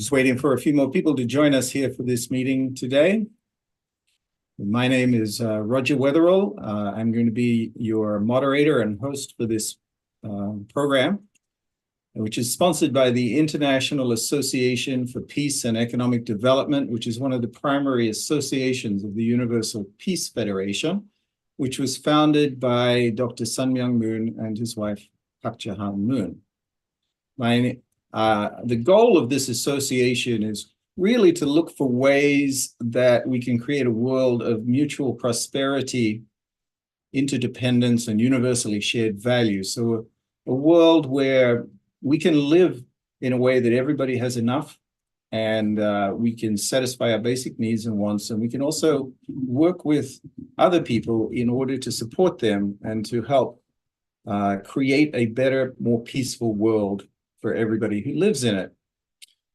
Just waiting for a few more people to join us here for this meeting today. My name is Roger Weatherall. I'm going to be your moderator and host for this program, which is sponsored by the International Association for Peace and Economic Development, which is one of the primary associations of the Universal Peace Federation, which was founded by Dr. Sun Myung Moon and his wife, Park Jae-han Moon. The goal of this association is really to look for ways that we can create a world of mutual prosperity, interdependence, and universally shared values. So a world where we can live in a way that everybody has enough, and we can satisfy our basic needs and wants, and we can also work with other people in order to support them and to help create a better, more peaceful world for everybody who lives in it.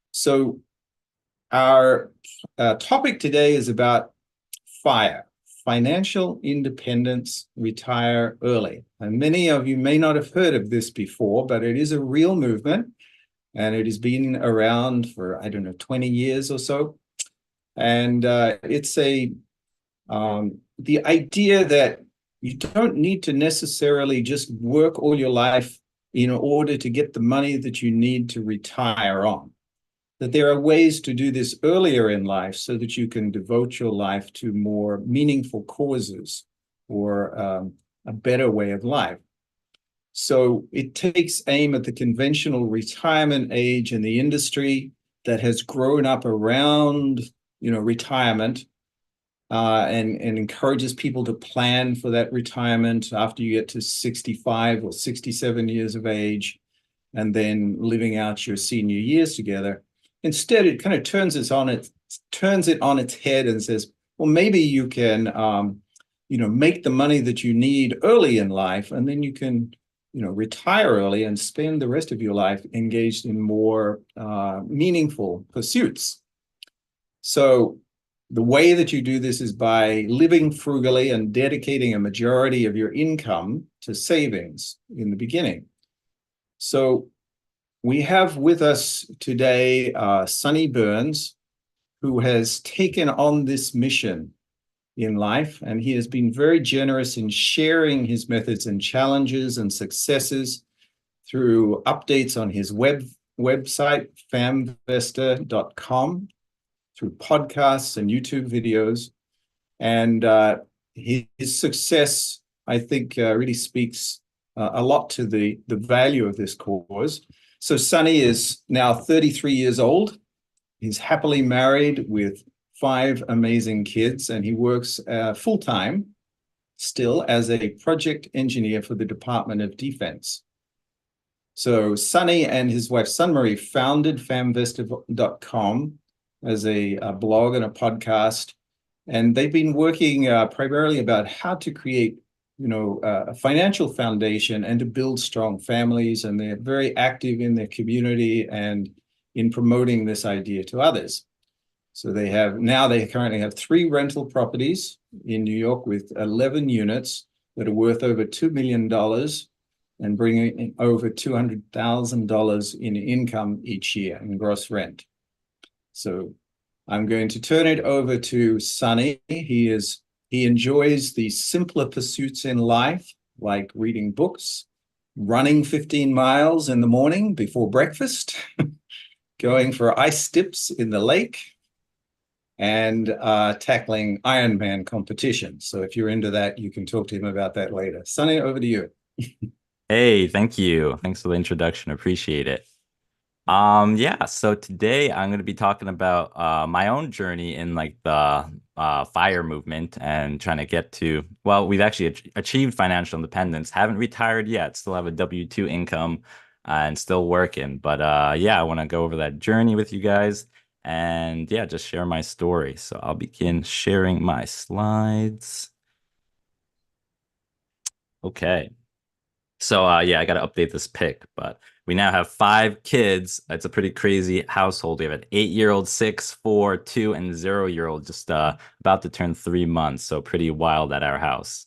So our topic today is about FIRE, financial independence, retire early. And many of you may not have heard of this before, but it is a real movement, and it has been around for, 20 years or so. And it's the idea that you don't need to necessarily just work all your life in order to get the money that you need to retire on. That there are ways to do this earlier in life so that you can devote your life to more meaningful causes or a better way of life. So it takes aim at the conventional retirement age in the industry that has grown up around, retirement, and encourages people to plan for that retirement after you get to 65 or 67 years of age, and then living out your senior years together. Instead, it kind of turns it on its head and says, well, maybe you can, make the money that you need early in life, and then you can, retire early and spend the rest of your life engaged in more meaningful pursuits. So the way that you do this is by living frugally and dedicating a majority of your income to savings in the beginning. So we have with us today Sonny Burns, who has taken on this mission in life, and he has been very generous in sharing his methods and challenges and successes through updates on his website, famvesta.com, through podcasts and YouTube videos. And his success, I think, really speaks a lot to the value of this cause. So Sonny is now 33 years old. He's happily married with 5 amazing kids, and he works full-time still as a project engineer for the Department of Defense. So Sonny and his wife, Sunmarie, founded famvesta.com as a blog and a podcast, and they've been working primarily about how to create, a financial foundation and to build strong families, and they're very active in their community and in promoting this idea to others. So they currently have 3 rental properties in New York with 11 units that are worth over $2 million and bringing in over $200,000 in income each year in gross rent. So I'm going to turn it over to Sonny. He enjoys the simpler pursuits in life, like reading books, running 15 miles in the morning before breakfast, going for ice dips in the lake, and tackling Ironman competitions. So if you're into that, you can talk to him about that later. Sonny, over to you. Hey, thank you. Thanks for the introduction. Appreciate it. Yeah, so today I'm going to be talking about my own journey in like the FIRE movement and trying to get to, well, we've actually achieved financial independence. Haven't retired yet, still have a W-2 income and still working. But yeah, I want to go over that journey with you guys and yeah, just share my story. So I'll begin sharing my slides. Okay. So yeah, I got to update this pic, but we now have 5 kids. It's a pretty crazy household. We have an 8-year-old, 6, 4, 2, and 0-year-old just about to turn 3 months. So pretty wild at our house.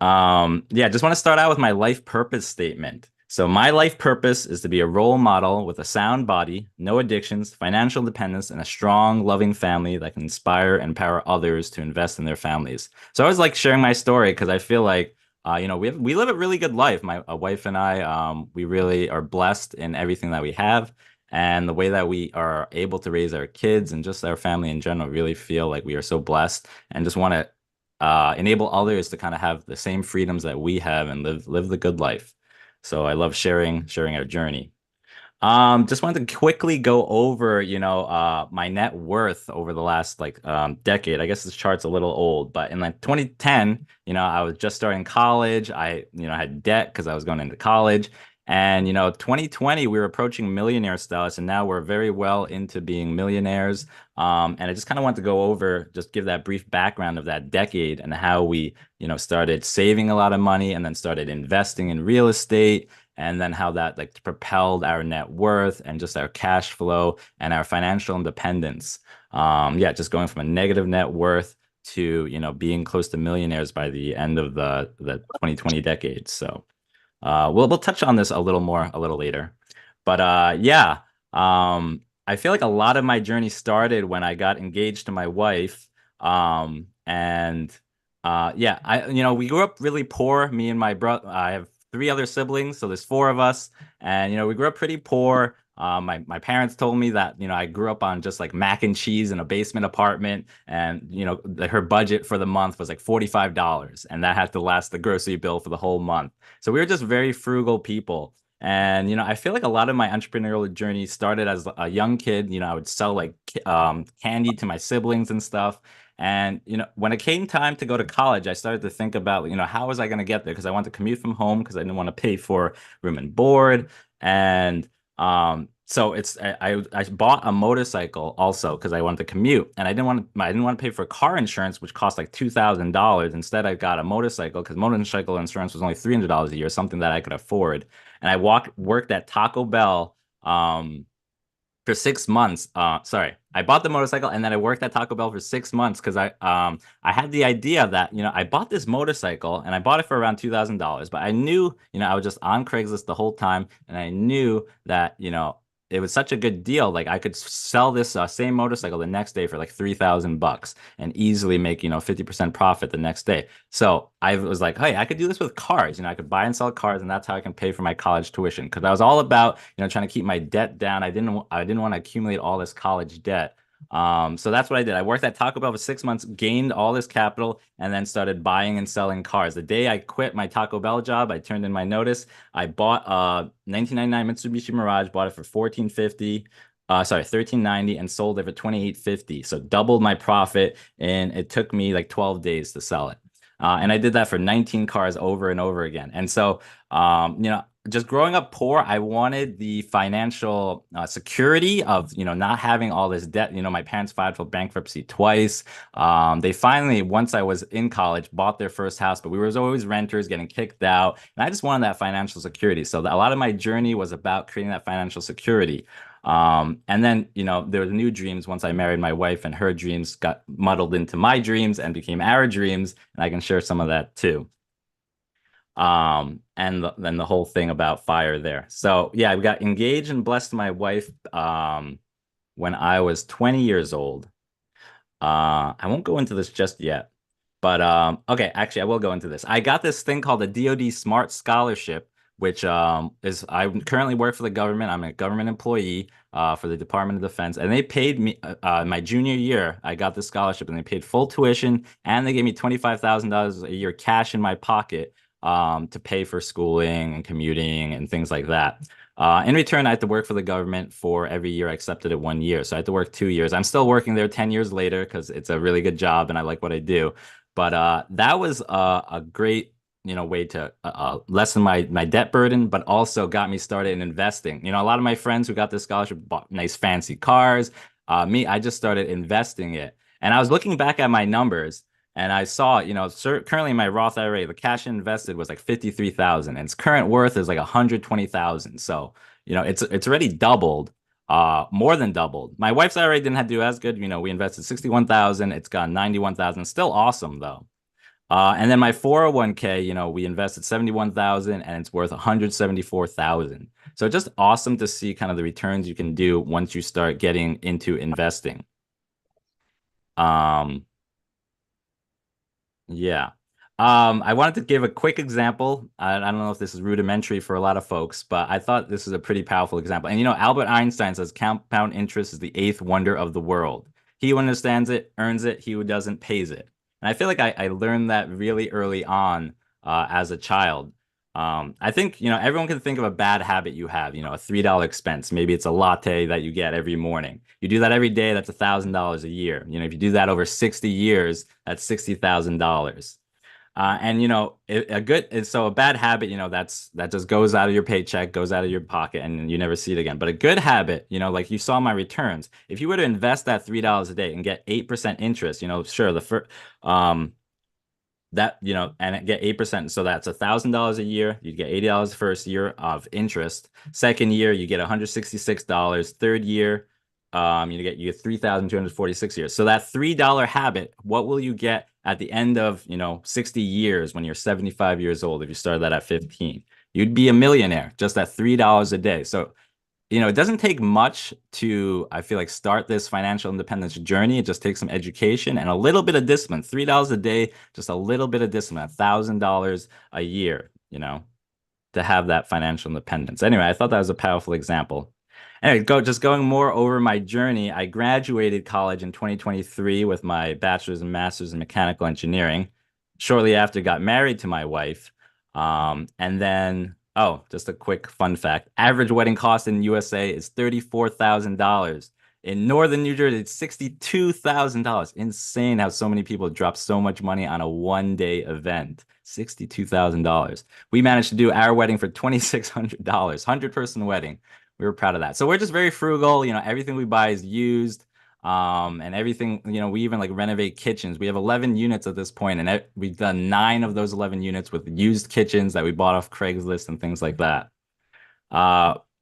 Yeah, just want to start out with my life purpose statement. So my life purpose is to be a role model with a sound body, no addictions, financial independence, and a strong, loving family that can inspire and empower others to invest in their families. So I always like sharing my story because I feel like, we live a really good life. My wife and I, we really are blessed in everything that we have, and the way that we are able to raise our kids and just our family in general. Really feel like we are so blessed, and just want to enable others to kind of have the same freedoms that we have and live the good life. So I love sharing our journey. Just wanted to quickly go over, my net worth over the last decade. I guess this chart's a little old, but in like 2010, I was just starting college. I had debt because I was going into college. And 2020, we were approaching millionaire status, and now we're very well into being millionaires. And I just kind of want to go over, just give that brief background of that decade and how we, started saving a lot of money and then started investing in real estate, and then how that like propelled our net worth and just our cash flow and our financial independence. Yeah, just going from a negative net worth to, being close to millionaires by the end of the 2020 decade. So we'll touch on this a little more a little later. But yeah, I feel like a lot of my journey started when I got engaged to my wife. And yeah, we grew up really poor. Me and my brother, I have three other siblings, so there's four of us, and we grew up pretty poor. My parents told me that I grew up on just like mac and cheese in a basement apartment, and her budget for the month was like $45, and that had to last the grocery bill for the whole month. So we were just very frugal people. And I feel like a lot of my entrepreneurial journey started as a young kid. I would sell like candy to my siblings and stuff. And when it came time to go to college, I started to think about how was I going to get there, because I wanted to commute from home because I didn't want to pay for room and board. And so I bought a motorcycle also because I wanted to commute, and I didn't want to pay for car insurance, which cost like $2,000. Instead, I got a motorcycle because motorcycle insurance was only $300 a year, something that I could afford. And I worked at Taco Bell for 6 months. Sorry, I bought the motorcycle and then I worked at Taco Bell for 6 months because I had the idea that I bought this motorcycle and I bought it for around $2,000, but I knew I was just on Craigslist the whole time, and I knew that it was such a good deal. Like I could sell this same motorcycle the next day for like $3,000 and easily make 50% profit the next day. So I was like, hey, I could do this with cars. I could buy and sell cars, and that's how I can pay for my college tuition. Because I was all about trying to keep my debt down. I didn't want to accumulate all this college debt. So that's what I did. I worked at Taco Bell for 6 months, gained all this capital, and then started buying and selling cars. The day I quit my Taco Bell job, I turned in my notice. I bought a 1999 Mitsubishi Mirage, bought it for 1450. Sorry, 1390, and sold it for 2850. So doubled my profit, and it took me like 12 days to sell it. And I did that for 19 cars over and over again. And so, just growing up poor, I wanted the financial security of, not having all this debt. My parents filed for bankruptcy twice. They finally, once I was in college, bought their first house, but we were always renters getting kicked out. And I just wanted that financial security. So a lot of my journey was about creating that financial security. And then, there were new dreams once I married my wife, and her dreams got muddled into my dreams and became our dreams. And I can share some of that too. And then the whole thing about fire there. So yeah, we got engaged and blessed my wife, when I was 20 years old. I won't go into this just yet, but okay, actually I will go into this. I got this thing called the DoD Smart Scholarship, which is I currently work for the government. I'm a government employee for the Department of Defense, and they paid me my junior year. I got this scholarship, and they paid full tuition, and they gave me $25,000 a year cash in my pocket to pay for schooling and commuting and things like that. In return, I had to work for the government for every year. I accepted it 1 year. So I had to work 2 years. I'm still working there 10 years later because it's a really good job and I like what I do. But that was a great, way to lessen my debt burden, but also got me started in investing. A lot of my friends who got this scholarship bought nice fancy cars. I just started investing it. And I was looking back at my numbers, and I saw, currently my Roth IRA, the cash invested was like 53,000, and its current worth is like 120,000. So, it's already doubled, more than doubled. My wife's IRA didn't have to do as good. We invested 61,000. It's got 91,000. Still awesome though. And then my 401k, we invested 71,000 and it's worth 174,000. So just awesome to see kind of the returns you can do once you start getting into investing. Um, yeah. I wanted to give a quick example. I don't know if this is rudimentary for a lot of folks, but I thought this is a pretty powerful example. And Albert Einstein says compound interest is the eighth wonder of the world. He who understands it earns it. He who doesn't pays it. And I feel like I learned that really early on as a child. I think, everyone can think of a bad habit you have, a $3 expense. Maybe it's a latte that you get every morning. You do that every day, that's $1,000 a year. If you do that over 60 years, that's $60,000. And so a bad habit, that just goes out of your paycheck, goes out of your pocket, and you never see it again. But a good habit, like you saw my returns, if you were to invest that $3 a day and get 8% interest, sure, the first, and get 8%. So that's $1,000 a year. You'd get $80 first year of interest. Second year, you get $166. Third year, you get 3,246 years. So that $3 habit, what will you get at the end of 60 years when you're 75 years old if you started that at 15? You'd be a millionaire just at $3 a day. So it doesn't take much to, I feel like, start this financial independence journey. It just takes some education and a little bit of discipline. $3 a day, just a little bit of discipline, $1,000 a year, to have that financial independence. Anyway, I thought that was a powerful example. Anyway, going more over my journey. I graduated college in 2023 with my bachelor's and master's in mechanical engineering. Shortly after, got married to my wife. And then, oh, just a quick fun fact. Average wedding cost in USA is $34,000. In Northern New Jersey, it's $62,000. Insane how so many people drop so much money on a one-day event. $62,000. We managed to do our wedding for $2,600, 100-person wedding. We were proud of that. So we're just very frugal. Everything we buy is used. And everything, we even like renovate kitchens. We have 11 units at this point, and we've done 9 of those 11 units with used kitchens that we bought off Craigslist and things like that.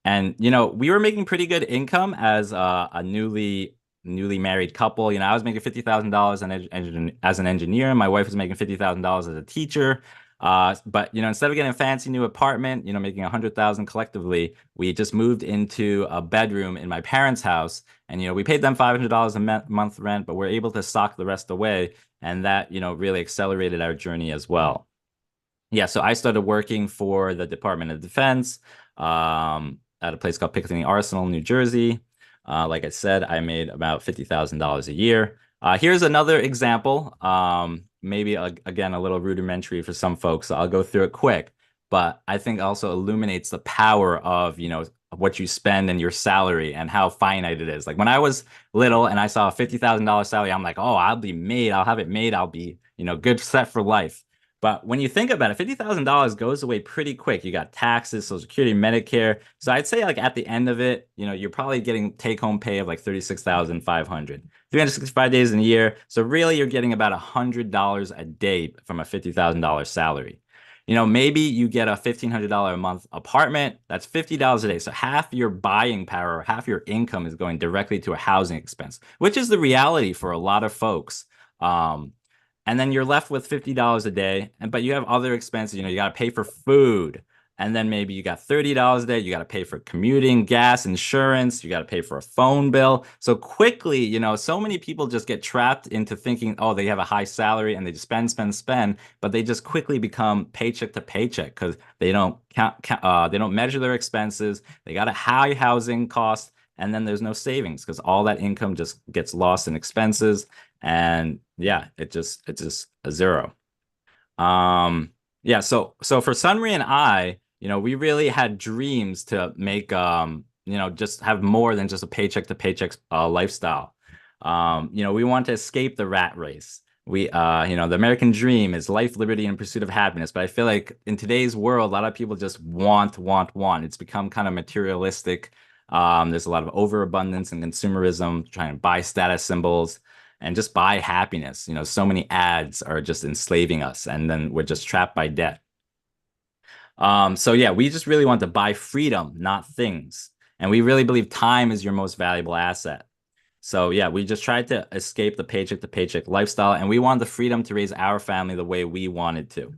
And we were making pretty good income as a newly married couple. I was making $50,000 as an engineer. My wife was making $50,000 as a teacher. But instead of getting a fancy new apartment, making 100,000 collectively, we just moved into a bedroom in my parents' house, and we paid them $500 a month rent, but we're able to sock the rest away, and that really accelerated our journey as well. Yeah, so I started working for the Department of Defense at a place called Pickering Arsenal, New Jersey. Like I said, I made about $50,000 a year. Here's another example. Maybe again a little rudimentary for some folks. So I'll go through it quick, but I think also illuminates the power of what you spend and your salary and how finite it is. Like when I was little and I saw a $50,000 salary, I'm like, oh, I'll be made. I'll have it made. I'll be good, set for life. But when you think about it, $50,000 goes away pretty quick. You got taxes, Social Security, Medicare. So I'd say like at the end of it, you're probably getting take-home pay of like $36,500. 365 days in a year. So really you're getting about $100 a day from a $50,000 salary. Maybe you get a $1,500 a month apartment. That's $50 a day. So half your buying power, half your income is going directly to a housing expense, which is the reality for a lot of folks. And then you're left with $50 a day, but you have other expenses. You got to pay for food. And then maybe you got $30 a day. You got to pay for commuting, gas, insurance. You got to pay for a phone bill. So quickly, so many people just get trapped into thinking, oh, they have a high salary and they just spend, but they just quickly become paycheck to paycheck because they don't they don't measure their expenses. They got a high housing cost, and then there's no savings because all that income just gets lost in expenses. And yeah, it's just a zero. Yeah, so for Sunri and I, we really had dreams to make just have more than just a paycheck to paycheck lifestyle. We want to escape the rat race. The American dream is life, liberty, and pursuit of happiness. But I feel like in today's world, a lot of people just want. It's become kind of materialistic. There's a lot of overabundance and consumerism, trying to buy status symbols and just buy happiness. So many ads are just enslaving us, and then we're just trapped by debt. So yeah, we just really want to buy freedom, not things. And we really believe time is your most valuable asset. So yeah, we just tried to escape the paycheck to paycheck lifestyle, and we wanted the freedom to raise our family the way we wanted to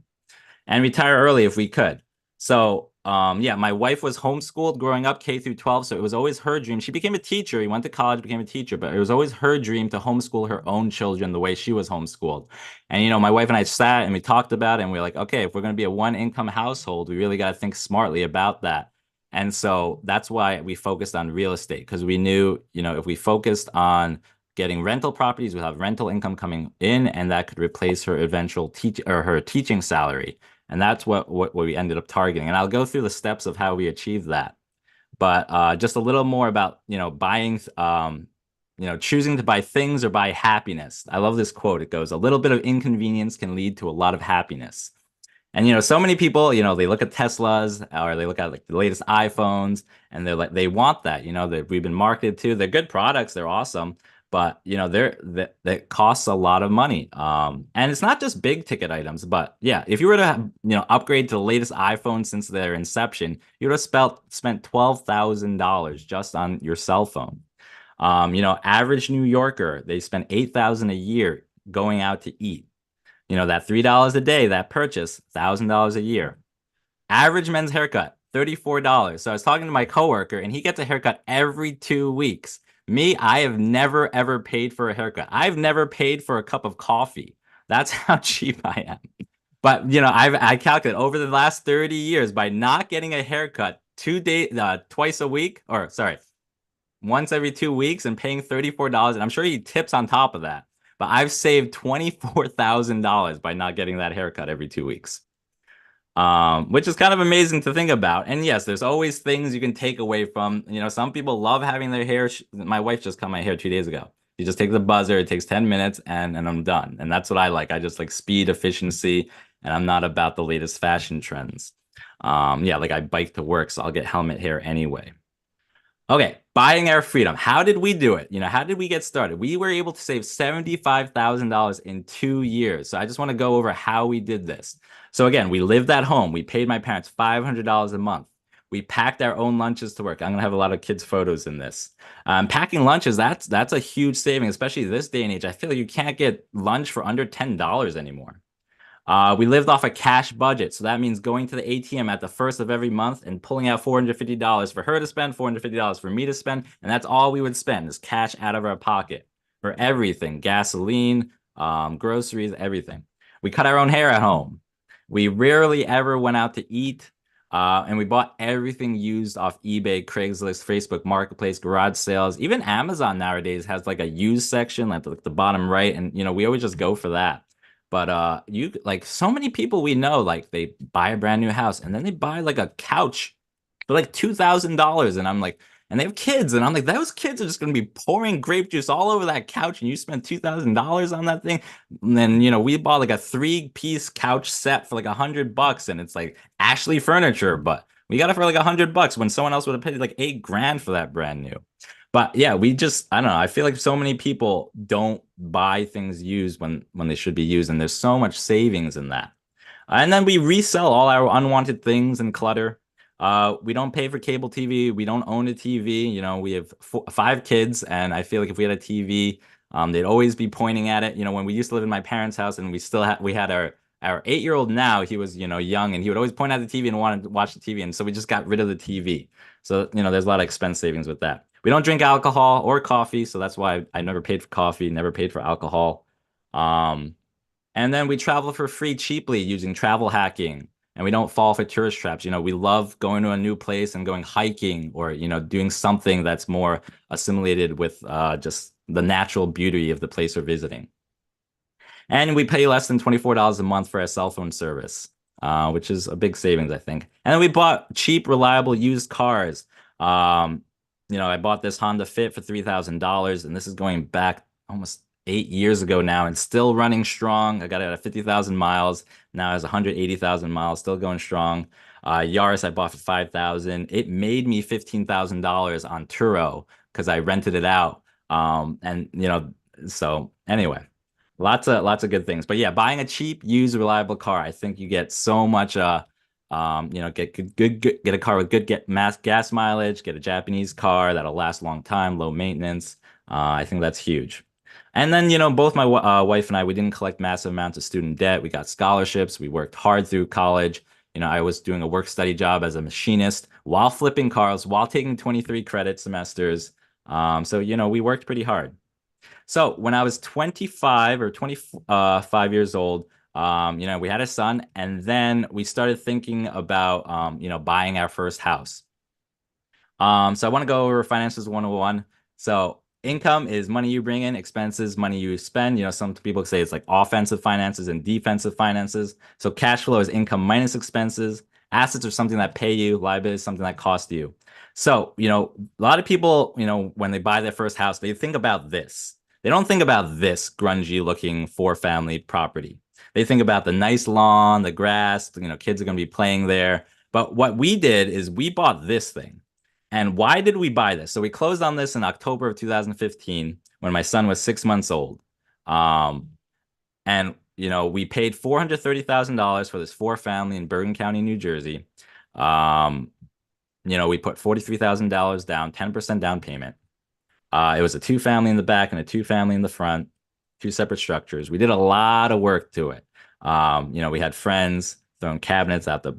and retire early if we could. So, yeah, my wife was homeschooled growing up K through 12, so it was always her dream. She became a teacher. He went to college, became a teacher, but it was always her dream to homeschool her own children the way she was homeschooled. And my wife and I sat and we talked about it, and we are like, okay, if we're going to be a one income household, we really got to think smartly about that. And so that's why we focused on real estate because we knew, if we focused on getting rental properties, we'll have rental income coming in, and that could replace her eventual her teaching salary. And that's what we ended up targeting. And I'll go through the steps of how we achieved that. But just a little more about, buying, choosing to buy things or buy happiness. I love this quote. It goes, a little bit of inconvenience can lead to a lot of happiness. And so many people, they look at Teslas or they look at like the latest iPhones and they're like they want that, that we've been marketed to. They're good products, they're awesome, but that costs a lot of money. And it's not just big ticket items, but yeah, if you were to upgrade to the latest iPhone since their inception, you would have spent $12,000 just on your cell phone. Average New Yorker, they spend 8,000 a year going out to eat. That $3 a day, that purchase, $1,000 a year. Average men's haircut, $34. So I was talking to my coworker, and he gets a haircut every 2 weeks. Me, I have never, ever paid for a haircut. I've never paid for a cup of coffee. That's how cheap I am. But, I calculate over the last 30 years by not getting a haircut twice a week, or sorry, once every 2 weeks and paying $34. And I'm sure he tips on top of that. But I've saved $24,000 by not getting that haircut every 2 weeks, which is kind of amazing to think about. And yes, there's always things you can take away from, some people love having their hair. My wife just cut my hair 2 days ago. You just take the buzzer, it takes 10 minutes and I'm done. And that's what I like. I just like speed, efficiency, and I'm not about the latest fashion trends. Yeah, like I bike to work, so I'll get helmet hair anyway. Okay, buying our freedom. How did we do it? How did we get started? We were able to save $75,000 in 2 years. So I just want to go over how we did this. So again, we lived at home. We paid my parents $500 a month. We packed our own lunches to work. I'm gonna have a lot of kids' photos in this. Packing lunches, that's a huge saving, especially this day and age. I feel like you can't get lunch for under $10 anymore. We lived off a cash budget. So that means going to the ATM at the first of every month and pulling out $450 for her to spend, $450 for me to spend. And that's all we would spend is cash out of our pocket for everything, gasoline, groceries, everything. We cut our own hair at home. We rarely ever went out to eat. And we bought everything used off eBay, Craigslist, Facebook Marketplace, garage sales. Even Amazon nowadays has like a used section at the bottom right. And, we always just go for that. But you like so many people we know, like they buy a brand new house and then they buy like a couch for like $2,000. And I'm like, and they have kids, and I'm like, those kids are just gonna be pouring grape juice all over that couch, and you spent $2,000 on that thing. And then we bought like a 3-piece couch set for like $100, and it's like Ashley Furniture, but we got it for like $100 when someone else would have paid like 8 grand for that brand new. But yeah, I don't know. I feel like so many people don't buy things used when they should be used, and there's so much savings in that. And then we resell all our unwanted things and clutter. We don't pay for cable TV. We don't own a TV. We have 5 kids, and I feel like if we had a TV, they'd always be pointing at it. When we used to live in my parents' house, and we had our 8-year-old now, he was young, and he would always point at the TV and wanted to watch the TV, and so we just got rid of the TV. So there's a lot of expense savings with that. We don't drink alcohol or coffee, so that's why I never paid for coffee, never paid for alcohol. And then we travel for free cheaply using travel hacking, and we don't fall for tourist traps. We love going to a new place and going hiking or, doing something that's more assimilated with just the natural beauty of the place we're visiting. And we pay less than $24 a month for our cell phone service, which is a big savings, I think. And then we bought cheap, reliable used cars. I bought this Honda Fit for $3,000, and this is going back almost 8 years ago now and still running strong. I got it at 50,000 miles. Now it has 180,000 miles, still going strong. Yaris I bought for $5,000. It made me $15,000 on Turo because I rented it out. So anyway, lots of good things. But yeah, buying a cheap, used, reliable car, I think you get so much get a car with good gas mileage, get a Japanese car that'll last a long time, low maintenance. I think that's huge. And then, both my wife and I, we didn't collect massive amounts of student debt. We got scholarships. We worked hard through college. I was doing a work study job as a machinist while flipping cars, while taking 23 credit semesters. So, we worked pretty hard. So when I was 25 or 25 years old, we had a son, and then we started thinking about, buying our first house. So I want to go over finances 101. So income is money you bring in, expenses, money you spend. Some people say it's like offensive finances and defensive finances. So cash flow is income minus expenses. Assets are something that pay you, liabilities is something that cost you. So, a lot of people, when they buy their first house, they think about this. They don't think about this grungy looking four-family property. They think about the nice lawn, the grass, kids are going to be playing there. But what we did is we bought this thing. And why did we buy this? So we closed on this in October of 2015 when my son was 6 months old. And we paid $430,000 for this four family in Bergen County, New Jersey. We put $43,000 down, 10% down payment. It was a two family in the back and a two family in the front, two separate structures. We did a lot of work to it. We had friends throwing cabinets out the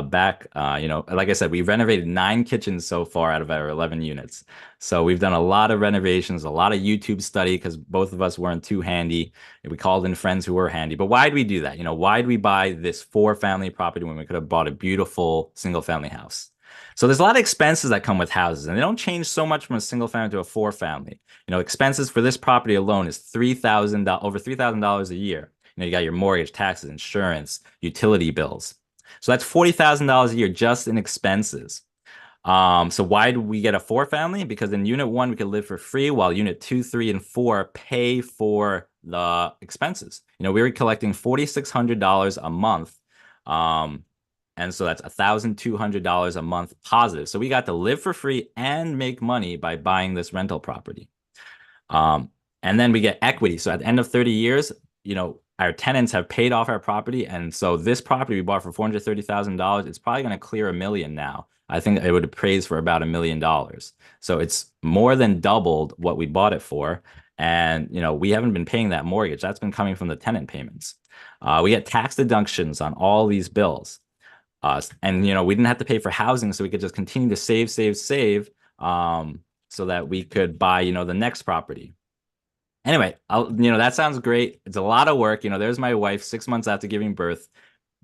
back. Like I said, we renovated 9 kitchens so far out of our 11 units. So we've done a lot of renovations, a lot of YouTube study because both of us weren't too handy. We called in friends who were handy. But why did we do that? Why did we buy this four family property when we could have bought a beautiful single family house? So there's a lot of expenses that come with houses, and they don't change so much from a single family to a four family. Expenses for this property alone is over $3,000 a year. You got your mortgage, taxes, insurance, utility bills. So that's $40,000 a year just in expenses. So why do we get a four family? Because in unit 1, we could live for free, while unit 2, 3, and 4 pay for the expenses. We were collecting $4,600 a month. And so that's $1,200 a month positive. So we got to live for free and make money by buying this rental property. And then we get equity. So at the end of 30 years, our tenants have paid off our property. And so this property we bought for $430,000, it's probably going to clear $1 million now. I think it would appraise for about $1 million. So it's more than doubled what we bought it for. And, we haven't been paying that mortgage. That's been coming from the tenant payments. We get tax deductions on all these bills. And, we didn't have to pay for housing, so we could just continue to save, so that we could buy, the next property. Anyway, that sounds great. It's a lot of work. There's my wife 6 months after giving birth,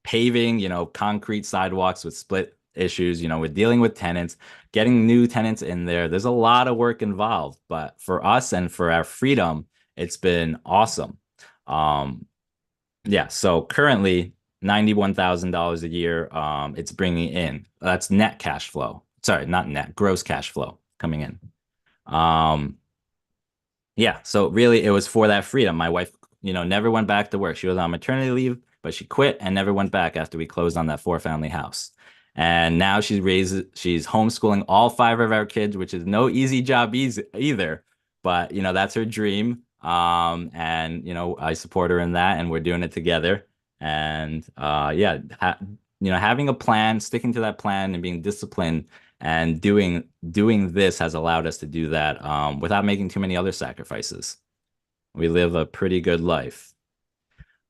paving, concrete sidewalks with split issues, we're dealing with tenants, getting new tenants in there. There's a lot of work involved, but for us and for our freedom, it's been awesome. Yeah, so currently $91,000 a year, it's bringing in. That's net cash flow. Sorry, not net, gross cash flow coming in. Yeah, so really it was for that freedom. My wife, never went back to work. She was on maternity leave, but she quit and never went back after we closed on that four family house. And now she's homeschooling all 5 of our kids, which is no easy job either. But, that's her dream. And, I support her in that, and we're doing it together. And yeah, having a plan, sticking to that plan and being disciplined and doing this has allowed us to do that without making too many other sacrifices. We live a pretty good life.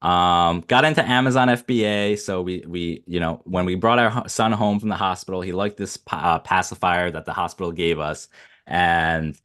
Got into Amazon FBA. So we when we brought our son home from the hospital, he liked this pacifier that the hospital gave us. And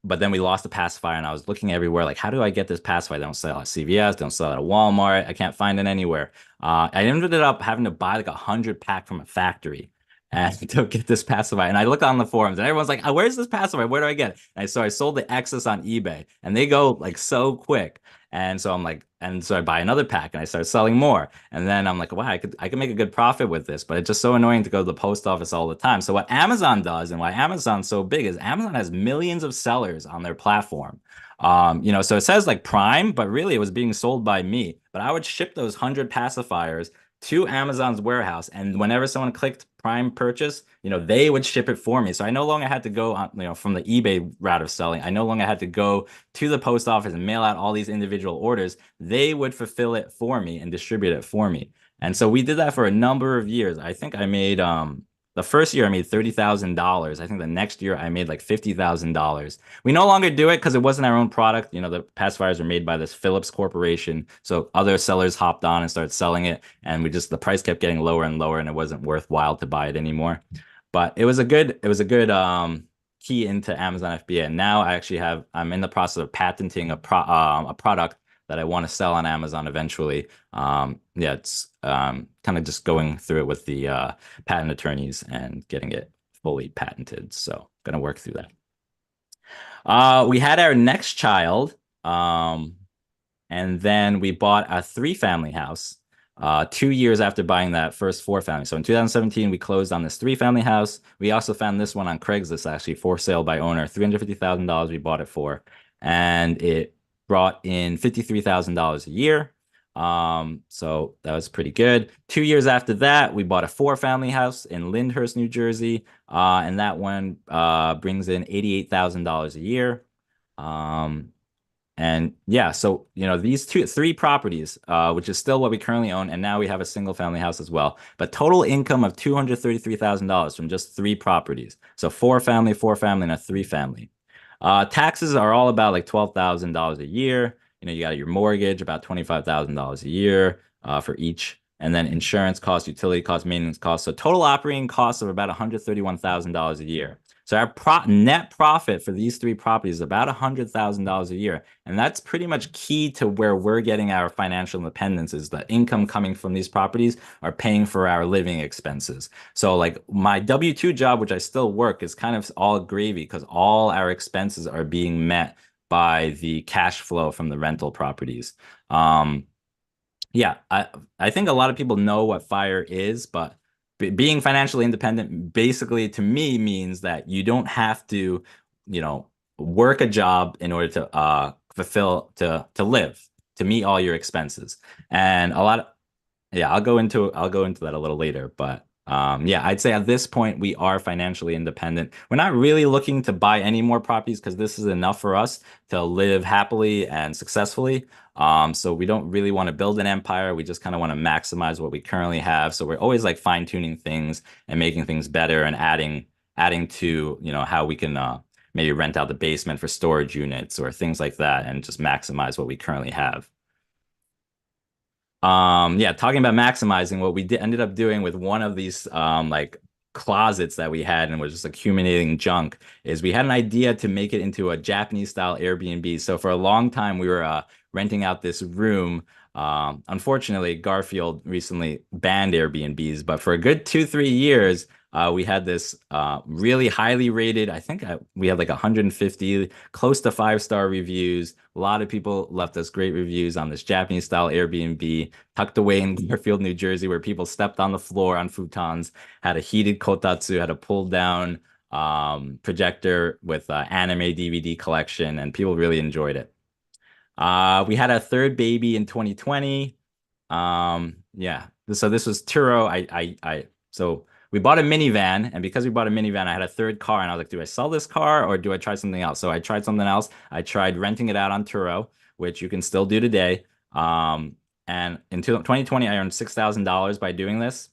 but then we lost the pacifier, and I was looking everywhere, like, how do I get this pacifier? They don't sell it at CVS, don't sell it at Walmart. I can't find it anywhere. I ended up having to buy like 100 pack from a factory and to get this pacifier. And I looked on the forums, and everyone's like, oh, where's this pacifier? Where do I get it? And so I sold the Xs on eBay, and they go like so quick. And so I'm like, and so I buy another pack and I start selling more. And then I'm like, wow, I could make a good profit with this, but it's just so annoying to go to the post office all the time. So what Amazon does, and why Amazon's so big, is Amazon has millions of sellers on their platform. So it says like Prime, but really it was being sold by me. But I would ship those 100 pacifiers to Amazon's warehouse, and whenever someone clicked Prime purchase, they would ship it for me. So I no longer had to go on, from the eBay route of selling. I no longer had to go to the post office and mail out all these individual orders. They would fulfill it for me and distribute it for me. And so we did that for a number of years. I think I made the first year I made $30,000. I think the next year I made like $50,000. We no longer do it because it wasn't our own product. You know, the pacifiers were made by this Philips corporation. So other sellers hopped on and started selling it. And the price kept getting lower and lower, and it wasn't worthwhile to buy it anymore. But it was a good key into Amazon FBA. And now I'm in the process of patenting a product that I want to sell on Amazon eventually. Yeah, it's kind of just going through it with the patent attorneys and getting it fully patented. So gonna work through that. We had our next child, and then we bought a 3-family house 2 years after buying that first 4-family. So in 2017, we closed on this 3-family house. We also found this one on Craigslist, actually, for sale by owner. $350,000 we bought it for, and it brought in $53,000 a year. So that was pretty good. 2 years after that, we bought a 4-family house in Lyndhurst, New Jersey, and that one brings in $88,000 a year. And yeah, so these 3 properties, which is still what we currently own, and now we have a single family house as well. But total income of $233,000 from just 3 properties. So 4-family, and a 3-family. Taxes are all about like $12,000 a year. You got your mortgage, about $25,000 a year for each. And then insurance costs, utility costs, maintenance costs. So total operating costs of about $131,000 a year. So our net profit for these 3 properties is about $100,000 a year. And that's pretty much key to where we're getting our financial independence, is the income coming from these properties are paying for our living expenses. So like my W-2 job, which I still work, is kind of all gravy because all our expenses are being met by the cash flow from the rental properties. Yeah, I think a lot of people know what FIRE is, but being financially independent basically to me means that you don't have to, work a job in order to to live, to meet all your expenses. And yeah, I'll go into that a little later, but yeah, I'd say at this point we are financially independent. We're not really looking to buy any more properties because this is enough for us to live happily and successful. So we don't really want to build an empire. We just kind of want to maximize what we currently have. So we're always like fine-tuning things and making things better and adding to, how we can maybe rent out the basement for storage units or things like that and just maximize what we currently have. Yeah, talking about maximizing, what we ended up doing with one of these like closets that we had and was just accumulating junk is we had an idea to make it into a Japanese style Airbnb. So for a long time we were renting out this room. Unfortunately, Garfield recently banned Airbnbs, but for a good 2-3 years, we had this really highly rated, I think we had like 150, close to 5-star reviews. A lot of people left us great reviews on this Japanese style Airbnb tucked away in Garfield, New Jersey, where people stepped on the floor on futons, had a heated kotatsu, had a pull down projector with anime DVD collection, and people really enjoyed it. We had our 3rd baby in 2020. Yeah, so this was Turo. So we bought a minivan, and because we bought a minivan, I had a 3rd car, and I was like, do I sell this car or do I try something else? So I tried something else. I tried renting it out on Turo, which you can still do today. And in 2020, I earned $6,000 by doing this.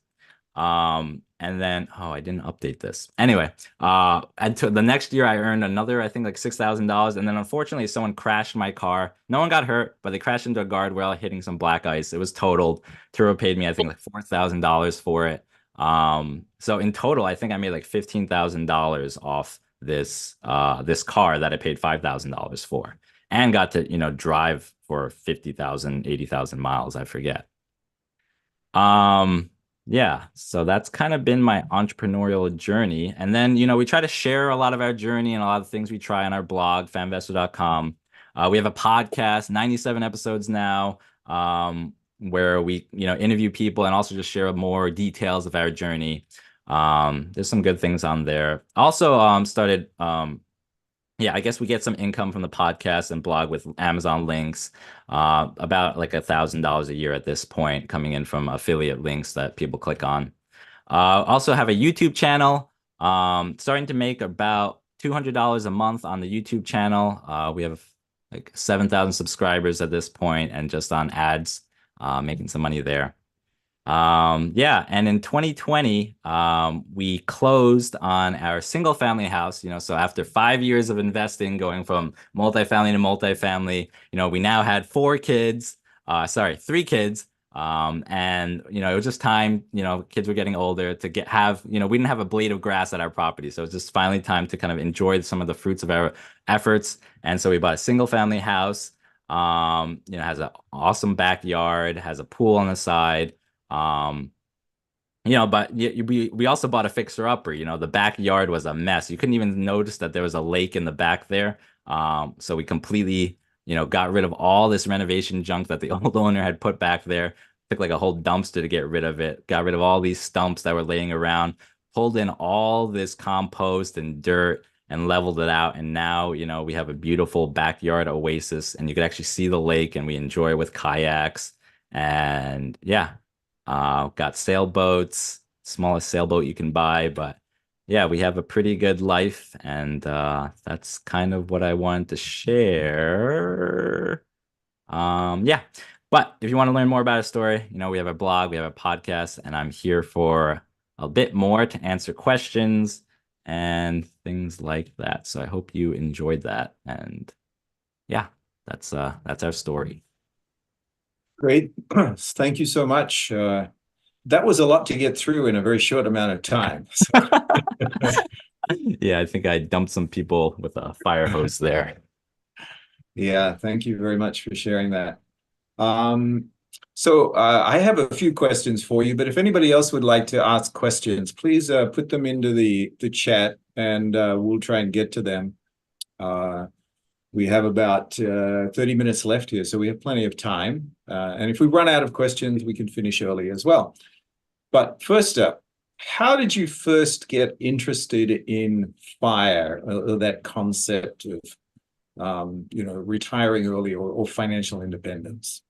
And then, I didn't update this. Anyway, until the next year I earned another, I think like $6,000. And then unfortunately, someone crashed my car. No one got hurt, but they crashed into a guardrail hitting some black ice. It was totaled. Turo paid me, I think, like $4,000 for it. So in total, I think I made like $15,000 off this car that I paid $5,000 for, and got to, drive for 50,000, 80,000 miles, I forget. Yeah, so that's kind of been my entrepreneurial journey. And then, we try to share a lot of our journey and a lot of things we try on our blog, famvestor.com. We have a podcast, 97 episodes now, where we, interview people and also just share more details of our journey. There's some good things on there. Also, started, yeah, I guess we get some income from the podcast and blog with Amazon links, about like $1,000 a year at this point coming in from affiliate links that people click on. Also have a YouTube channel, starting to make about $200 a month on the YouTube channel. We have like 7,000 subscribers at this point, and just on ads, making some money there. Yeah, and in 2020, we closed on our single family house, so after 5 years of investing, going from multifamily to multifamily, we now had 4 kids, sorry, 3 kids. And it was just time, kids were getting older to we didn't have a blade of grass at our property. So it was just finally time to kind of enjoy some of the fruits of our efforts. And so we bought a single family house, has an awesome backyard, has a pool on the side. Um, but we also bought a fixer-upper. The backyard was a mess. You couldn't even notice that there was a lake in the back there. So we completely, got rid of all this renovation junk that the old owner had put back there. Took like a whole dumpster to get rid of it. Got rid of all these stumps that were laying around. Pulled in all this compost and dirt and leveled it out. And now, we have a beautiful backyard oasis, and you could actually see the lake, and we enjoy it with kayaks. And yeah. Got sailboats, smallest sailboat you can buy, but yeah, we have a pretty good life, and that's kind of what I wanted to share. Yeah, but if you want to learn more about a story, we have a blog, we have a podcast, and I'm here for a bit more to answer questions and things like that. So I hope you enjoyed that, and yeah, that's our story. Great. Thank you so much. That was a lot to get through in a very short amount of time. Yeah, I think I dumped some people with a fire hose there. Yeah, thank you very much for sharing that. I have a few questions for you, but if anybody else would like to ask questions, please put them into the chat, and we'll try and get to them. We have about 30 minutes left here, so we have plenty of time. And if we run out of questions, we can finish early as well. But first up, how did you first get interested in FIRE, or that concept of retiring early, or financial independence?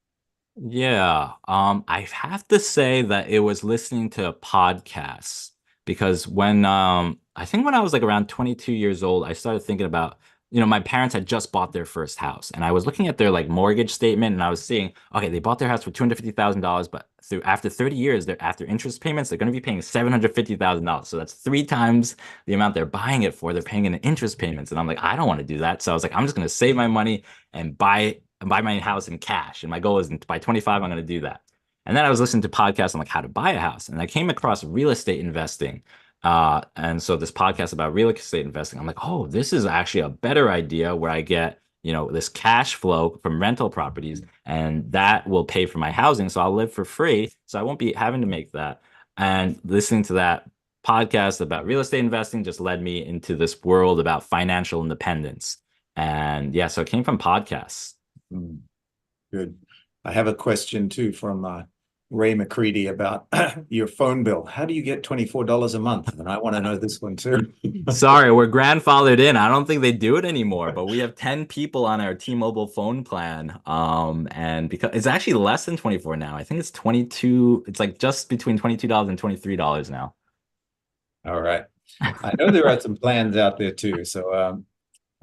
Yeah, I have to say that it was listening to podcasts, because I think when I was like around 22 years old, I started thinking about, my parents had just bought their first house, and I was looking at their like mortgage statement, and I was seeing, okay, they bought their house for $250,000, but after 30 years, after interest payments, they're going to be paying $750,000. So that's 3 times the amount they're buying it for. They're paying in interest payments, and I'm like, I don't want to do that. So I was like, I'm just going to save my money and buy my house in cash. And my goal is by 25, I'm going to do that. And then I was listening to podcasts on like how to buy a house, and I came across real estate investing. And so this podcast about real estate investing, I'm like, oh, this is actually a better idea, where I get, this cash flow from rental properties, and that will pay for my housing. So I'll live for free. So I won't be having to make that. And listening to that podcast about real estate investing just led me into this world about financial independence. And yeah, so it came from podcasts. Good. I have a question too from Ray McCready about your phone bill. How do you get $24 a month? And I want to know this one too. Sorry, we're grandfathered in. I don't think they do it anymore, but we have 10 people on our T-Mobile phone plan. And because it's actually less than 24 now. I think it's 22. It's like just between $22 and $23 now. All right. I know there are some plans out there too, so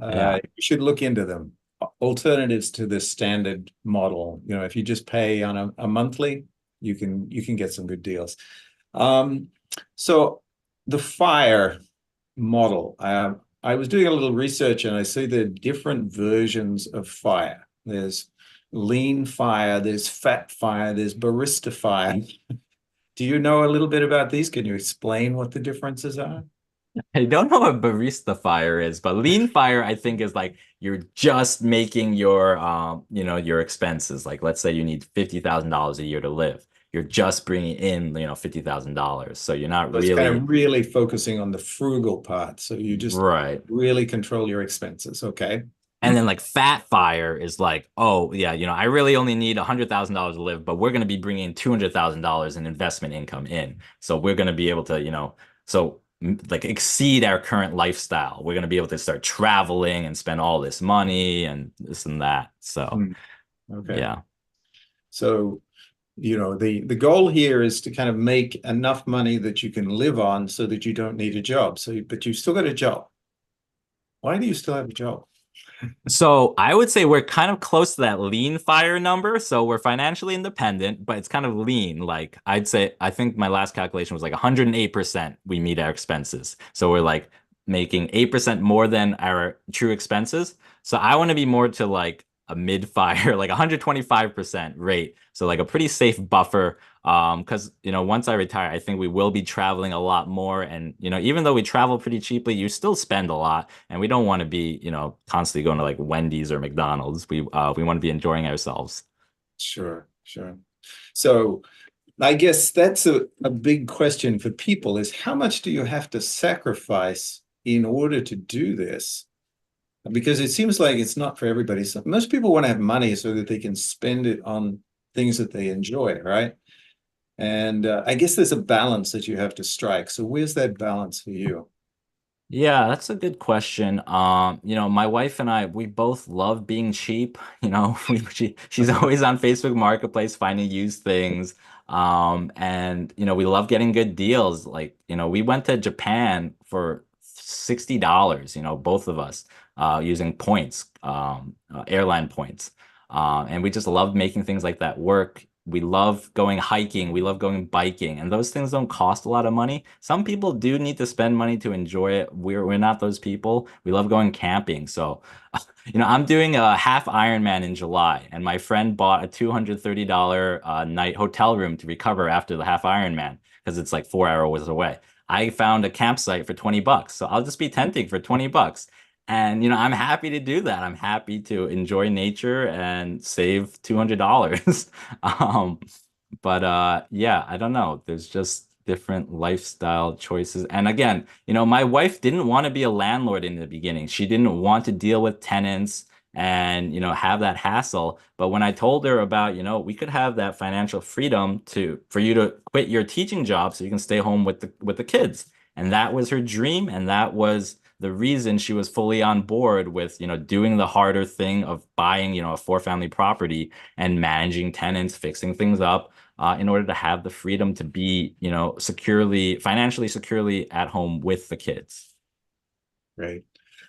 Yeah. you should look into them. Alternatives to the standard model. If you just pay on a monthly, you can get some good deals. So the FIRE model, I was doing a little research, and I see the different versions of FIRE. There's lean FIRE, there's fat FIRE, there's barista FIRE. Do you know a little bit about these? Can you explain what the differences are? I don't know what barista fire is, but lean fire, I think, is like you're just making your expenses. Like, let's say you need $50,000 a year to live. You're just bringing in, $50,000. So you're not So it's kind really of really focusing on the frugal part. So you just right. really control your expenses. Okay. And then like fat fire is like, oh yeah, I really only need $100,000 to live, but we're going to be bringing $200,000 in investment income in. So we're going to be able to, like exceed our current lifestyle. We're going to be able to start traveling and spend all this money and this and that. So, Okay. yeah. So, the goal here is to kind of make enough money that you can live on, so that you don't need a job. But you've still got a job. Why do you still have a job? So I would say we're kind of close to that lean fire number. So we're financially independent, but it's kind of lean. Like I'd say, I think my last calculation was like 108% we meet our expenses. So we're like making 8% more than our true expenses. So I want to be more to like a mid fire, like 125% rate. So like a pretty safe buffer. Because once I retire, I think we will be traveling a lot more. And even though we travel pretty cheaply, you still spend a lot. And we don't want to be, constantly going to like Wendy's or McDonald's. We want to be enjoying ourselves. Sure, sure. So I guess that's a big question for people is how much do you have to sacrifice in order to do this? Because it seems like it's not for everybody. So most people want to have money so that they can spend it on things that they enjoy, right? And I guess there's a balance that you have to strike. So where's that balance for you? Yeah, that's a good question. My wife and I, we both love being cheap. She's always on Facebook Marketplace finding used things. And we love getting good deals. Like, we went to Japan for $60, both of us, using points, airline points. And we just love making things like that work. We love going hiking. We love going biking, and those things don't cost a lot of money. Some people do need to spend money to enjoy it. We're not those people. We love going camping. So, I'm doing a half Ironman in July, and my friend bought a $230 night hotel room to recover after the half Ironman because it's like 4 hours away. I found a campsite for $20, so I'll just be tenting for $20. And I'm happy to do that. I'm happy to enjoy nature and save $200. Um, but yeah, I don't know. There's just different lifestyle choices. And again, my wife didn't want to be a landlord in the beginning. She didn't want to deal with tenants and have that hassle. But when I told her about, we could have that financial freedom for you to quit your teaching job so you can stay home with the kids. And that was her dream, and that was the reason she was fully on board with, doing the harder thing of buying, a four-family property and managing tenants, fixing things up, in order to have the freedom to be, financially securely at home with the kids. Right.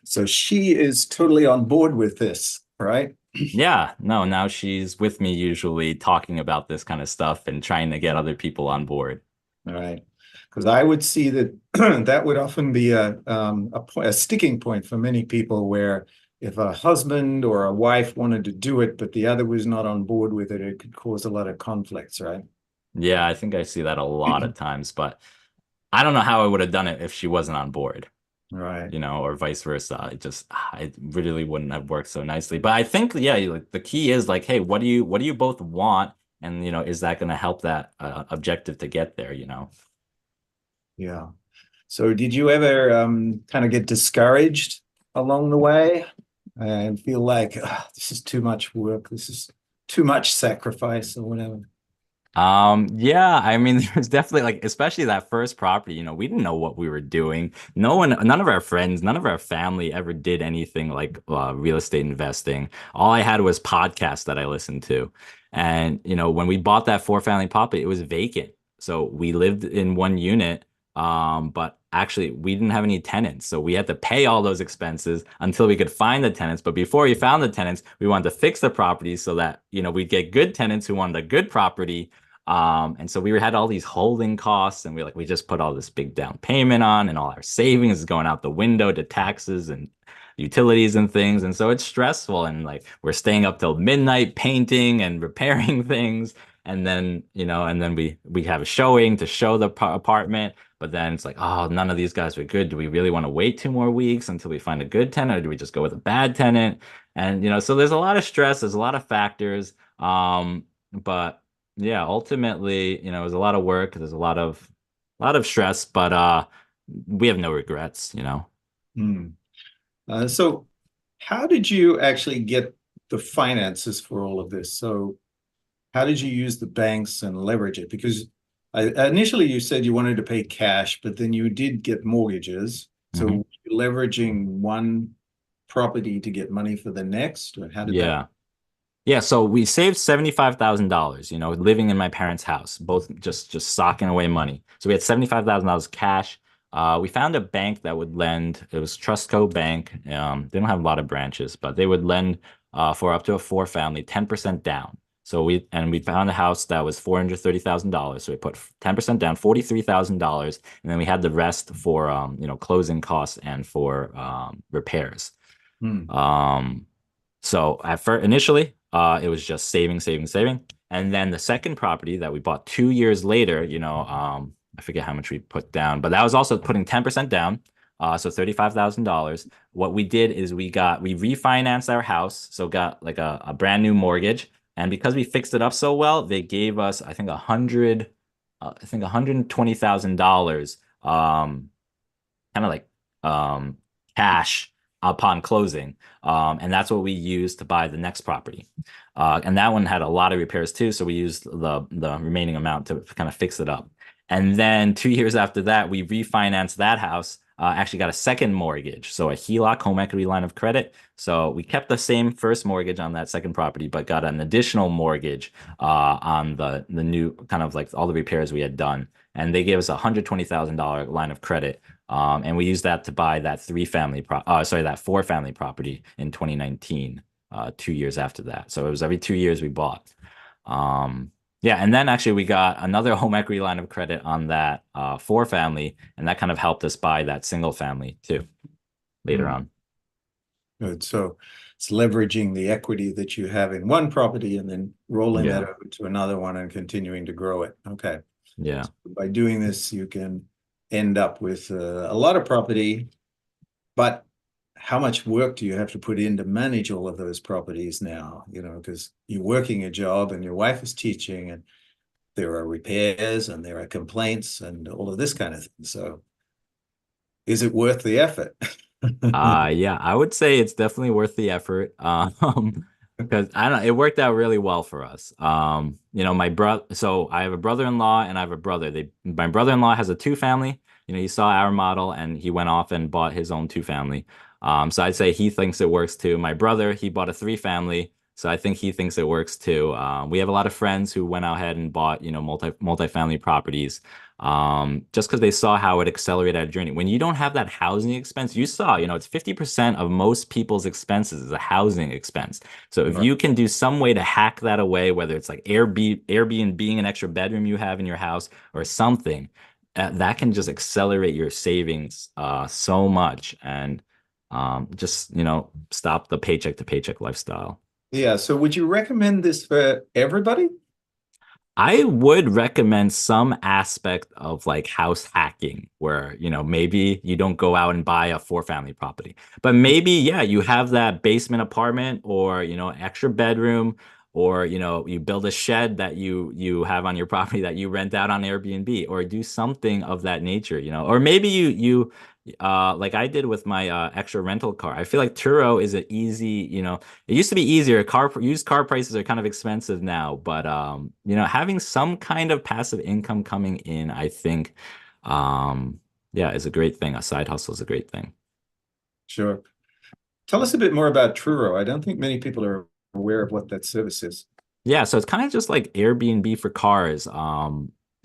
So she is totally on board with this, right? Yeah, no, now she's with me usually talking about this kind of stuff and trying to get other people on board. All right. Because I would see that that would often be a sticking point for many people where if a husband or a wife wanted to do it, but the other was not on board with it, it could cause a lot of conflicts, right? Yeah, I think I see that a lot of times, but I don't know how I would have done it if she wasn't on board. Right. Or vice versa. It really wouldn't have worked so nicely. But I think, yeah, like the key is like, hey, what do you both want? And, is that going to help that objective to get there? Yeah. So did you ever kind of get discouraged along the way and feel like this is too much work, this is too much sacrifice or whatever? Yeah, I mean, there's definitely like, especially that first property, we didn't know what we were doing. None of our friends, none of our family ever did anything like real estate investing. All I had was podcasts that I listened to. And, when we bought that four-family property, it was vacant. So we lived in one unit, but actually we didn't have any tenants. So we had to pay all those expenses until we could find the tenants. But before we found the tenants, we wanted to fix the property so that, we'd get good tenants who wanted a good property. And so we had all these holding costs, and we just put all this big down payment on, and all our savings is going out the window to taxes and utilities and things. And so it's stressful, and like we're staying up till midnight painting and repairing things. And then we have a showing to show the apartment, but then it's like, oh, none of these guys are good. Do we really want to wait 2 more weeks until we find a good tenant, or do we just go with a bad tenant? And so there's a lot of stress, there's a lot of factors. But yeah, ultimately, it was a lot of work. There's a lot of stress, but we have no regrets. Hmm. So how did you actually get the finances for all of this? So how did you use the banks and leverage it? Because initially you said you wanted to pay cash, but then you did get mortgages. Mhm. So leveraging one property to get money for the next, or how did that? Yeah. Yeah, so we saved $75,000, living in my parents' house, both just socking away money. So we had $75,000 cash. We found a bank that would lend. It was Trustco Bank. They don't have a lot of branches, but they would lend for up to a four family, 10% down. So we found a house that was $430,000. So we put 10% down, $43,000, and then we had the rest for closing costs and for repairs. Hmm. So at first, initially, it was just saving, saving, saving. And then the second property that we bought 2 years later, I forget how much we put down, but that was also putting 10% down. So $35,000. What we did is we refinanced our house, so got like a brand new mortgage. And because we fixed it up so well, they gave us, $120,000, kind of like cash upon closing. And that's what we used to buy the next property. And that one had a lot of repairs too. So we used the remaining amount to kind of fix it up. And then 2 years after that, we refinanced that house, actually got a second mortgage. So a HELOC, home equity line of credit. So we kept the same first mortgage on that second property, but got an additional mortgage on the new kind of like all the repairs we had done. And they gave us a $120,000 line of credit. And we used that to buy that that four family property in 2019, 2 years after that. So it was every 2 years we bought. Yeah, and then actually we got another home equity line of credit on that four family, and that kind of helped us buy that single family too later on. Good. So it's leveraging the equity that you have in one property and then rolling that over to another one and continuing to grow it. Okay. Yeah. So by doing this, you can end up with a lot of property, but how much work do you have to put in to manage all of those properties now? Because you're working a job and your wife is teaching, and there are repairs and there are complaints and all of this kind of thing. So is it worth the effort? Yeah, I would say it's definitely worth the effort. Because I don't know, it worked out really well for us. My brother, so I have a brother-in-law and I have a brother. My brother-in-law has a two-family. He saw our model and he went off and bought his own two-family. So I'd say he thinks it works too. My brother, he bought a three-family, so I think he thinks it works too. We have a lot of friends who went ahead and bought, multi-family properties, just because they saw how it accelerated our journey. When you don't have that housing expense, you saw, it's 50% of most people's expenses is a housing expense. So if you can do some way to hack that away, whether it's like Airbnb, an extra bedroom you have in your house or something, that can just accelerate your savings so much and just, stop the paycheck to paycheck lifestyle. Yeah. So would you recommend this for everybody? I would recommend some aspect of like house hacking where, maybe you don't go out and buy a four family property, but maybe, yeah, you have that basement apartment or, extra bedroom, or, you build a shed that you have on your property that you rent out on Airbnb, or do something of that nature, or maybe you like I did with my extra rental car. I feel like Turo is an easy, it used to be easier. Used car prices are kind of expensive now, but having some kind of passive income coming in, I think, yeah, is a great thing. A side hustle is a great thing. Sure. Tell us a bit more about Truro. I don't think many people are aware of what that service is. Yeah, so it's kind of just like Airbnb for cars.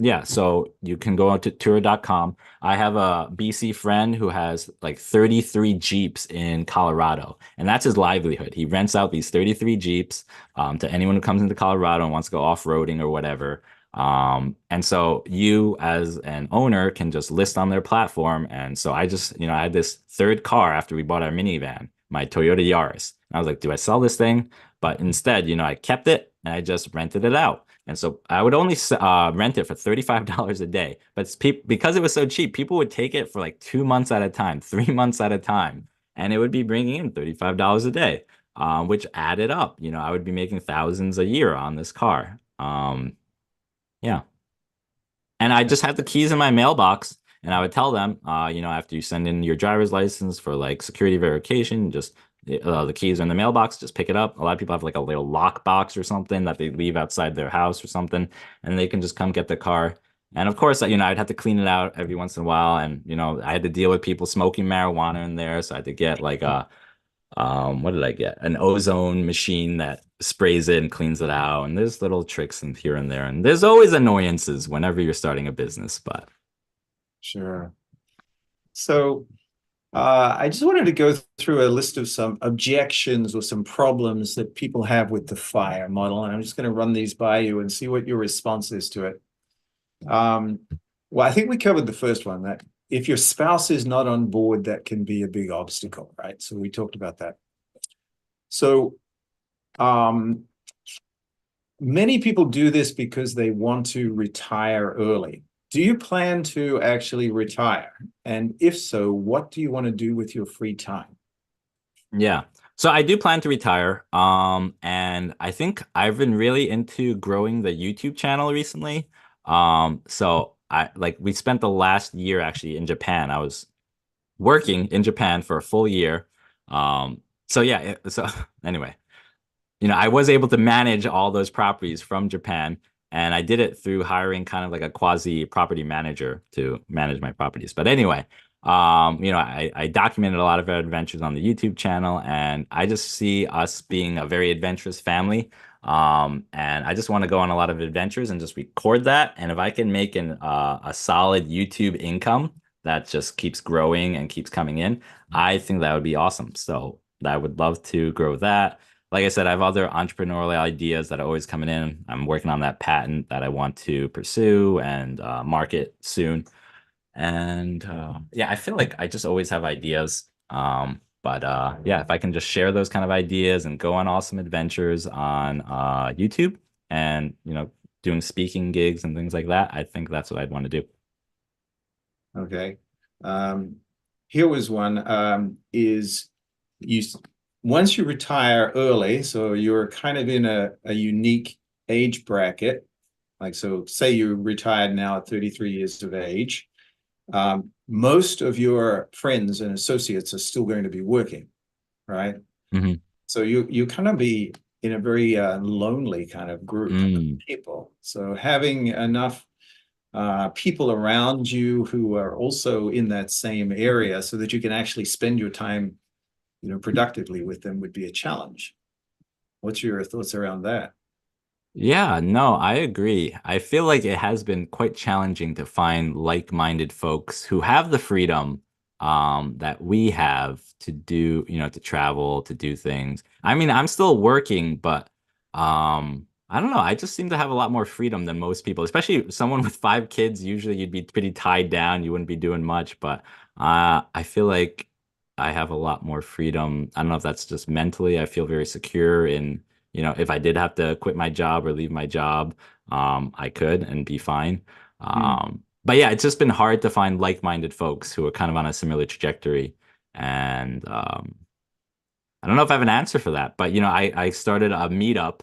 Yeah, so you can go out to Turo.com. I have a BC friend who has like 33 Jeeps in Colorado, and that's his livelihood. He rents out these 33 Jeeps to anyone who comes into Colorado and wants to go off-roading or whatever. And so you as an owner can just list on their platform. And so I just, I had this third car after we bought our minivan, my Toyota Yaris. And I was like, do I sell this thing? But instead, I kept it and I just rented it out. And so I would only rent it for $35 a day. But because it was so cheap, people would take it for like 2 months at a time, 3 months at a time. And it would be bringing in $35 a day, which added up. I would be making thousands a year on this car. Yeah. And I just had the keys in my mailbox. And I would tell them, after you send in your driver's license for like security verification, just the keys are in the mailbox, just pick it up. A lot of people have like a little lock box or something that they leave outside their house or something, and they can just come get the car. And of course, I'd have to clean it out every once in a while. And, I had to deal with people smoking marijuana in there. So I had to get like what did I get? An ozone machine that sprays it and cleans it out. And there's little tricks in here and there. And there's always annoyances whenever you're starting a business, but Sure. So I just wanted to go through a list of some objections or some problems that people have with the FIRE model, and I'm just going to run these by you and see what your response is to it. Um, well, I think we covered the first one, that if your spouse is not on board, that can be a big obstacle, right? So we talked about that. So um, many people do this because they want to retire early. Do you plan to actually retire? And if so, what do you want to do with your free time? Yeah. So I do plan to retire. And I think I've been really into growing the YouTube channel recently. So I like we spent the last year actually in Japan. I was working in Japan for a full year. So yeah, so anyway, I was able to manage all those properties from Japan, and I did it through hiring kind of like a quasi property manager to manage my properties. But anyway, I documented a lot of our adventures on the YouTube channel, and I just see us being a very adventurous family. And I just want to go on a lot of adventures and just record that. And if I can make a solid YouTube income that just keeps growing and keeps coming in, I think that would be awesome. So I would love to grow that. Like I said, I have other entrepreneurial ideas that are always coming in. I'm working on that patent that I want to pursue and market soon. And yeah, I feel like I just always have ideas. But yeah, if I can just share those kind of ideas and go on awesome adventures on YouTube and, doing speaking gigs and things like that, I think that's what I'd want to do. Okay. Here was one, is you once you retire early, so you're kind of in a unique age bracket. Like, so say you retired now at 33 years of age. Most of your friends and associates are still going to be working, right? Hmm. So you kind of be in a very lonely kind of group of Mm. people. So having enough people around you who are also in that same area so that you can actually spend your time, productively with them would be a challenge. What's your thoughts around that? Yeah, no, I agree. I feel like it has been quite challenging to find like-minded folks who have the freedom that we have to do, to travel, to do things. I mean, I'm still working, but I don't know. I just seem to have a lot more freedom than most people, especially someone with 5 kids. Usually you'd be pretty tied down. You wouldn't be doing much, but I feel like I have a lot more freedom. I don't know if that's just mentally. I feel very secure in if I did have to quit my job or leave my job, I could and be fine. Hmm. But yeah, it's just been hard to find like-minded folks who are kind of on a similar trajectory. And I don't know if I have an answer for that, but I started a meetup,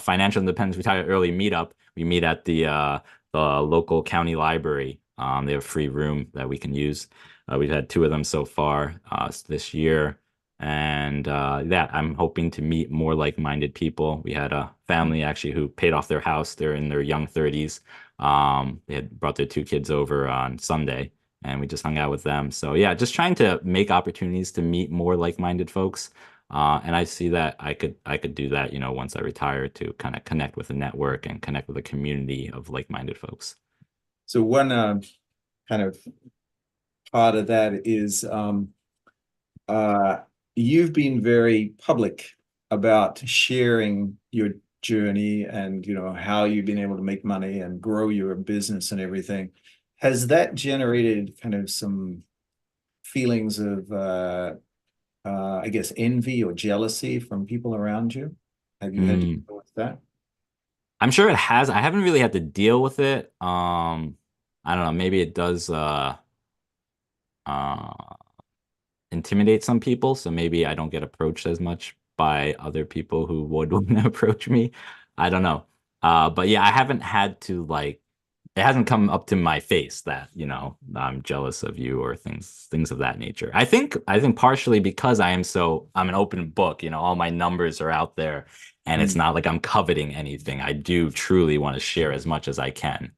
financial independence retire early meetup. We meet at the local county library. They have a free room that we can use. We've had 2 of them so far this year, and yeah, I'm hoping to meet more like-minded people. We had a family actually who paid off their house. They're in their young 30s. They had brought their 2 kids over on Sunday and we just hung out with them. So yeah, just trying to make opportunities to meet more like-minded folks. And I see that I could do that, once I retire to kind of connect with a network and connect with a community of like-minded folks. So one kind of part of that is uh, you've been very public about sharing your journey and how you've been able to make money and grow your business and everything. Has that generated kind of some feelings of I guess envy or jealousy from people around you? Have you had to Mm. deal with that? I'm sure it has. I haven't really had to deal with it. I don't know, maybe it does uh intimidate some people, so maybe I don't get approached as much by other people who would want to approach me. I don't know. But yeah, I haven't had to like it hasn't come up to my face that, I'm jealous of you or things of that nature. I think partially because I'm an open book, all my numbers are out there and it's Mm. not like I'm coveting anything. I do truly want to share as much as I can.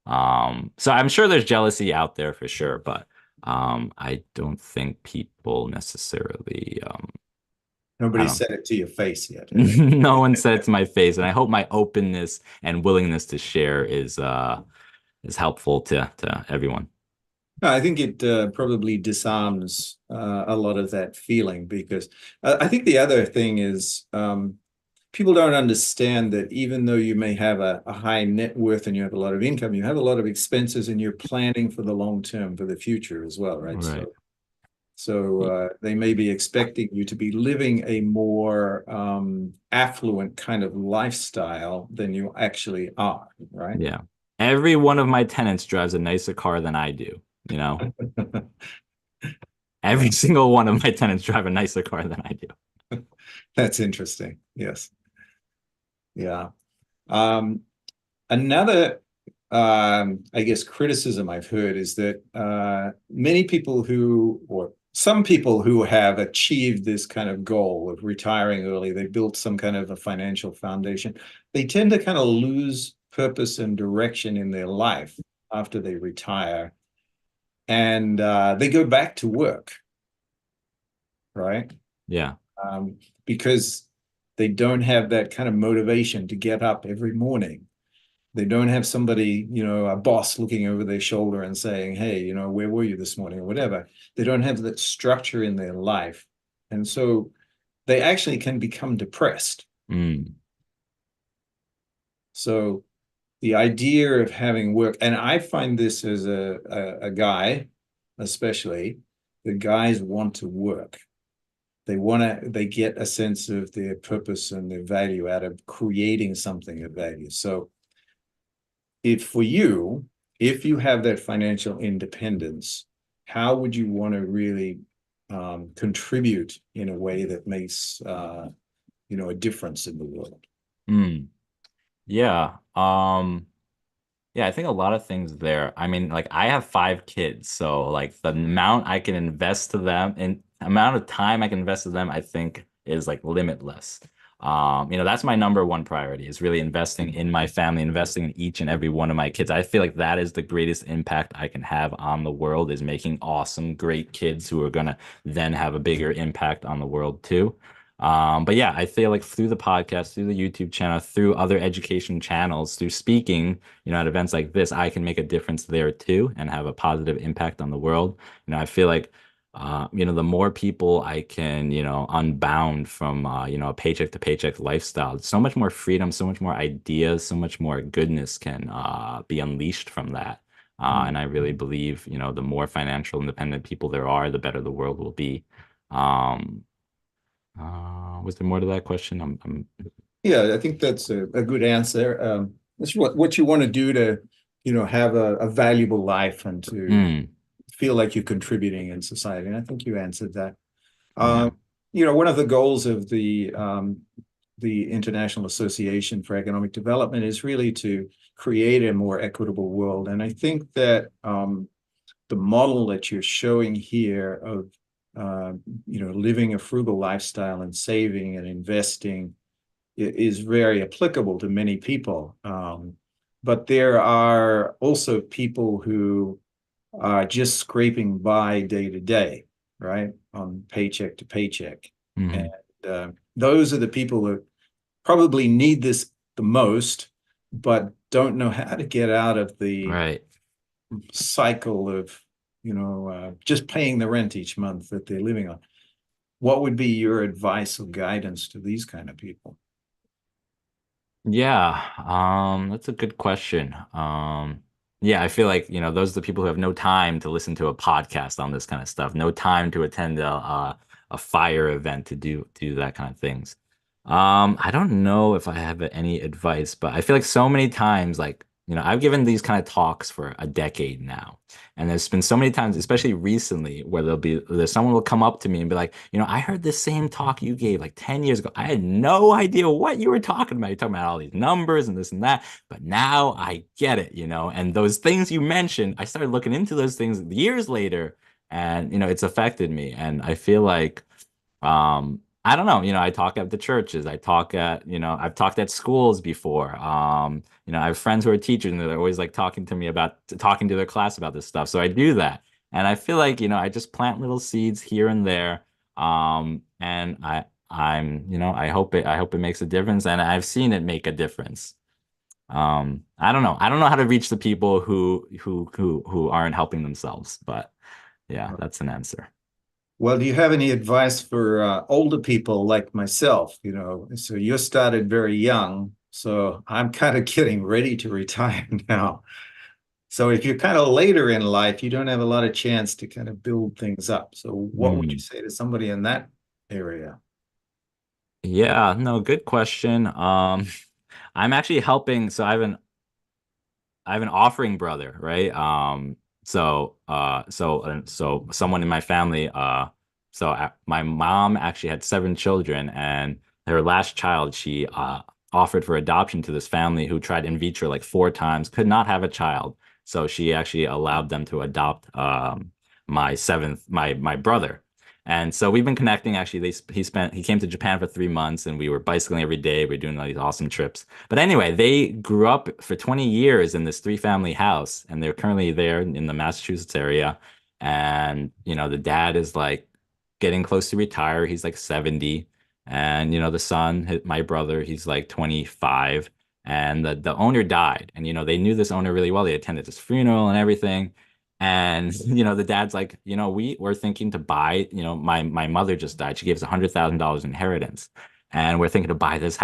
So I'm sure there's jealousy out there for sure, but I don't think people necessarily, I Nobody don't said it to your face yet, have they? no one said it to my face, and I hope my openness and willingness to share is helpful to everyone. I think it probably disarms a lot of that feeling because I think the other thing is people don't understand that even though you may have a high net worth and you have a lot of income, you have a lot of expenses and you're planning for the long term, for the future as well, right? Right. So they may be expecting you to be living a more affluent kind of lifestyle than you actually are, right? Yeah. Every one of my tenants drives a nicer car than I do, you know? Every Yeah, single one of my tenants drive a nicer car than I do. that's interesting. Yes. Yeah. Um, Another, I guess, criticism I've heard is that many people who, or some people who have achieved this kind of goal of retiring early, they built some kind of a financial foundation, they tend to kind of lose purpose and direction in their life after they retire. And they go back to work, right? Yeah. Because they don't have that kind of motivation to get up every morning. They don't have somebody, a boss looking over their shoulder and saying, hey, where were you this morning or whatever. They don't have that structure in their life. And so they actually can become depressed. Mm. So the idea of having work, and I find this as a guy, especially, the guys want to work. They get a sense of their purpose and their value out of creating something of value. So if you have that financial independence, how would you want to really contribute in a way that makes a difference in the world? Mm. Yeah. Yeah, I think a lot of things there. I mean, like I have 5 kids, so like the amount I can invest to them and amount of time I can invest to them, I think is like limitless. That's my number one priority is really investing in my family, investing in each and every one of my kids. I feel like that is the greatest impact I can have on the world is making awesome, great kids who are gonna then have a bigger impact on the world too. But yeah, I feel like through the podcast, through the YouTube channel, through other education channels, through speaking, at events like this, I can make a difference there too and have a positive impact on the world. I feel like, the more people I can, unbound from, a paycheck to paycheck lifestyle, so much more freedom, so much more ideas, so much more goodness can be unleashed from that. And I really believe, the more financial independent people there are, the better the world will be. Um, was there more to that question? Yeah, I think that's a good answer. That's what you want to do to, have a valuable life and to Mm, feel like you're contributing in society. And I think you answered that. yeah. Um, One of the goals of the International Association for Economic Development is really to create a more equitable world. And I think that the model that you're showing here of living a frugal lifestyle and saving and investing is very applicable to many people. But there are also people who are just scraping by day to day, right? On paycheck to paycheck. And Hmm. those are the people that probably need this the most, but don't know how to get out of the Right. cycle of, just paying the rent each month that they're living on. What would be your advice or guidance to these kind of people? Yeah, that's a good question. Yeah, I feel like, those are the people who have no time to listen to a podcast on this kind of stuff, no time to attend a fire event to do that kind of things. I don't know if I have any advice, but I feel like so many times, like, I've given these kind of talks for a decade now. And there's been so many times, especially recently, where there's someone will come up to me and be like, I heard this same talk you gave like 10 years ago. I had no idea what you were talking about. You're talking about all these numbers and this and that, but now I get it, And those things you mentioned, I started looking into those things years later, and it's affected me. And I feel like I don't know, I talk at the churches, I've talked at schools before. I have friends who are teachers and they're always like talking to their class about this stuff. So I do that. And I feel like, I just plant little seeds here and there. And I hope it makes a difference and I've seen it make a difference. I don't know. I don't know how to reach the people who aren't helping themselves, but yeah, that's an answer. Well, do you have any advice for older people like myself? So you started very young, so I'm kind of getting ready to retire now. So if you're kind of later in life, you don't have a lot of chance to kind of build things up. So what would you Hmm. say to somebody in that area? Yeah, no, good question. I'm actually helping. So I have an offering brother, right? So someone in my family, my mom actually had seven children, and her last child, she offered for adoption to this family who tried in vitro like four times, could not have a child. So she actually allowed them to adopt my brother. And so we've been connecting. Actually, he came to Japan for 3 months, and we were bicycling every day. We were doing all these awesome trips. But anyway, they grew up for 20 years in this three-family house, and they're currently there in the Massachusetts area. And, the dad is like getting close to retire. He's like 70. And, the son, my brother, he's like 25. And the owner died. And, they knew this owner really well. They attended his funeral and everything. And, the dad's like, we were thinking to buy, my mother just died. She gave us $100,000 inheritance. And we're thinking to buy this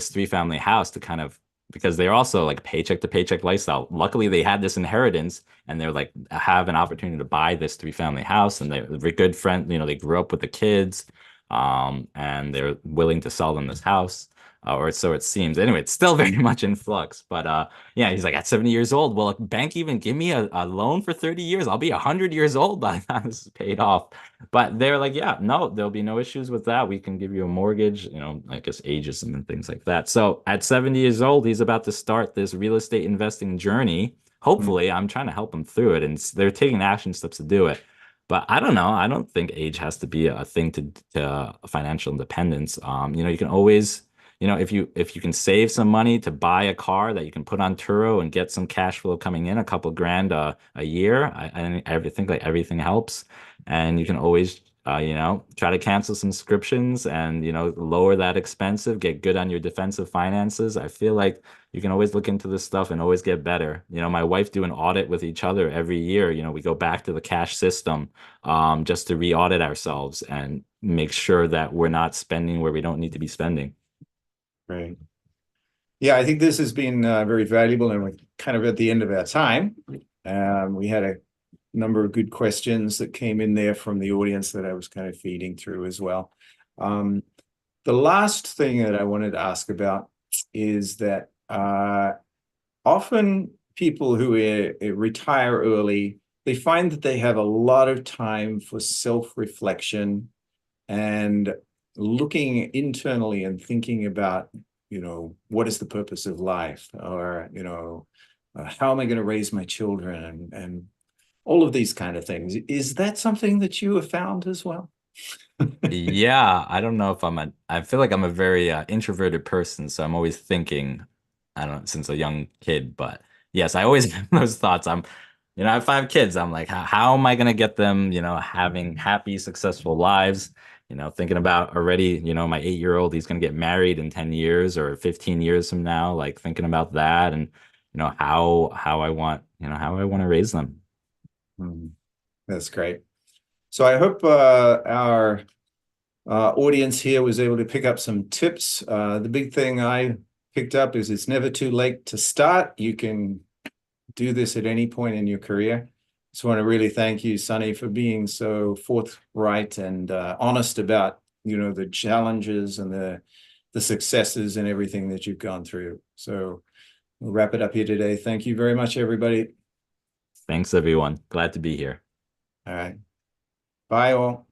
three-family house to kind of because they're also like paycheck to paycheck lifestyle. Luckily, they had this inheritance and they're like have an opportunity to buy this three-family house, and they're good friends. They grew up with the kids, and they're willing to sell them this house. Or so it seems. Anyway, it's still very much in flux. But yeah, he's like at 70 years old. Will a bank even give me a loan for 30 years? I'll be 100 years old by the time this is paid off. But they're like, yeah, no, there'll be no issues with that. We can give you a mortgage, I guess ageism and things like that. So at 70 years old, he's about to start this real estate investing journey. Hmm. Hopefully, I'm trying to help him through it, and they're taking action steps to do it. But I don't know. I don't think age has to be a thing to financial independence. You can always, if you can save some money to buy a car that you can put on Turo and get some cash flow coming in, a couple grand a year. I think like everything helps, and you can always try to cancel some subscriptions and lower that expensive, get good on your defensive finances. I feel like you can always look into this stuff and always get better. My wife do an audit with each other every year. We go back to the cash system just to re-audit ourselves and make sure that we're not spending where we don't need to be spending. Right. Yeah, I think this has been very valuable, and we're kind of at the end of our time. We had a number of good questions that came in there from the audience that I was kind of feeding through as well. Um, the last thing that I wanted to ask about is that often people who retire early, they find that they have a lot of time for self-reflection and looking internally and thinking about, what is the purpose of life? Or, how am I going to raise my children? And all of these kind of things. Is that something that you have found as well? Yeah, I don't know if I feel like I'm a very introverted person, so I'm always thinking, I don't know, since a young kid, but yes, I always have those thoughts. I have five kids. I'm like, how am I gonna get them, having happy, successful lives? Thinking about already, my 8-year-old, he's gonna get married in 10 years or 15 years from now, like thinking about that and, how I want to raise them. Mhm. That's great. So I hope our audience here was able to pick up some tips. The big thing I picked up is it's never too late to start. You can do this at any point in your career. Just want to really thank you, Sonny, for being so forthright and honest about, the challenges and the successes and everything that you've gone through. So we'll wrap it up here today. Thank you very much, everybody. Thanks, everyone. Glad to be here. All right. Bye all.